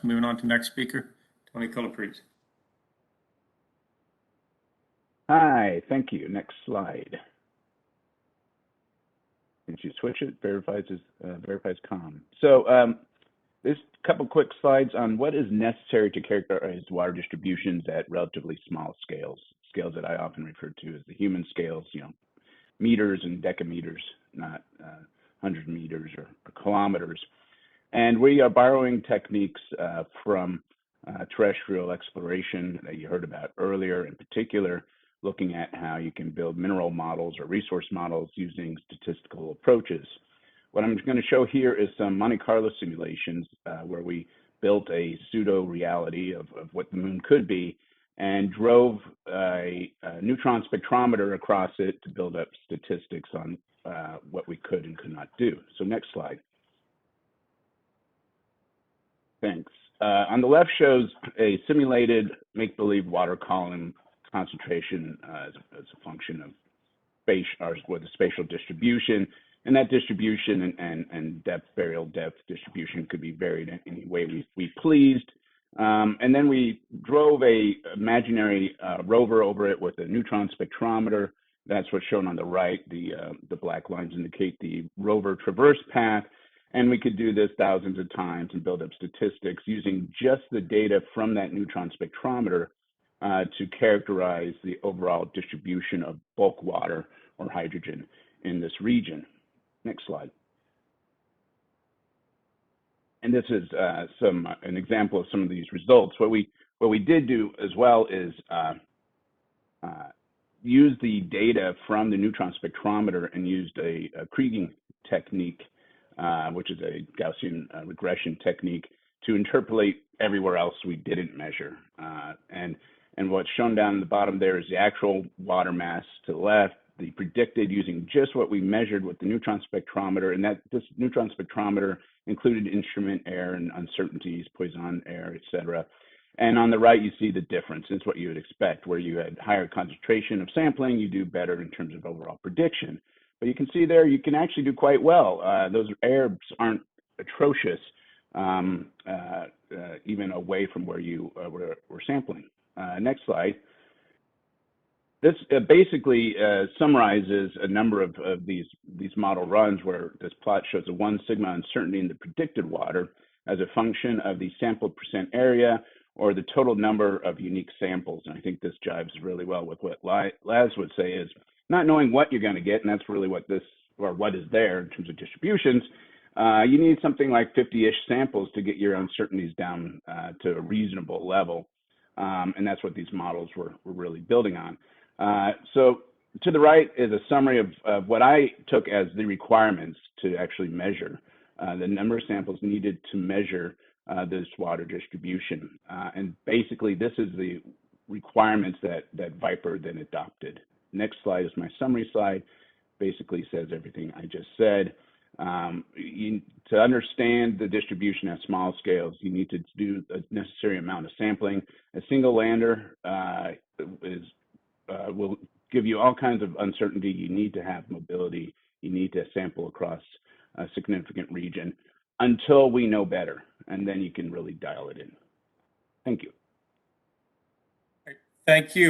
Moving on to next speaker, Tony Colaprete. Hi, thank you. Next slide. Once you switch it, verifies com. So there's a couple quick slides on what is necessary to characterize water distributions at relatively small scales that I often refer to as the human scales, meters and decameters, not 100 meters or kilometers. And we are borrowing techniques from terrestrial exploration that you heard about earlier, in particular, looking at how you can build mineral models or resource models using statistical approaches. What I'm going to show here is some Monte Carlo simulations where we built a pseudo reality of what the moon could be and drove a neutron spectrometer across it to build up statistics on what we could and could not do. So next slide. Thanks. On the left shows a simulated make-believe water column concentration as a function of space, or with a spatial distribution, and that distribution and depth, burial depth distribution could be varied in any way we pleased. And then we drove a imaginary rover over it with a neutron spectrometer. That's what's shown on the right. The black lines indicate the rover traverse path. And we could do this thousands of times and build up statistics using just the data from that neutron spectrometer to characterize the overall distribution of bulk water or hydrogen in this region. Next slide. And this is an example of some of these results. What we did do as well is use the data from the neutron spectrometer and used a Kriging technique, which is a Gaussian regression technique, to interpolate everywhere else we didn't measure. And what's shown down in the bottom there is the actual water mass to the left, the predicted using just what we measured with the neutron spectrometer, and that this neutron spectrometer included instrument error and uncertainties, Poisson error, et cetera. And on the right, you see the difference. It's what you would expect. Where you had higher concentration of sampling, you do better in terms of overall prediction. But you can see there, you can actually do quite well. Those errors aren't atrocious, even away from where you were sampling. Next slide. This basically summarizes a number of these model runs where this plot shows a 1 sigma uncertainty in the predicted water as a function of the sampled percent area or the total number of unique samples. And I think this jives really well with what Laz would say is not knowing what you're going to get, and that's really what this, or what is there in terms of distributions. You need something like 50-ish samples to get your uncertainties down to a reasonable level. And that's what these models were really building on. So to the right is a summary of what I took as the requirements to actually measure the number of samples needed to measure this water distribution. And basically, this is the requirements that Viper then adopted. Next slide is my summary slide. Basically says everything I just said. To understand the distribution at small scales, you need to do a necessary amount of sampling. A single lander will give you all kinds of uncertainty. You need to have mobility. You need to sample across a significant region until we know better, and then you can really dial it in. Thank you. Thank you.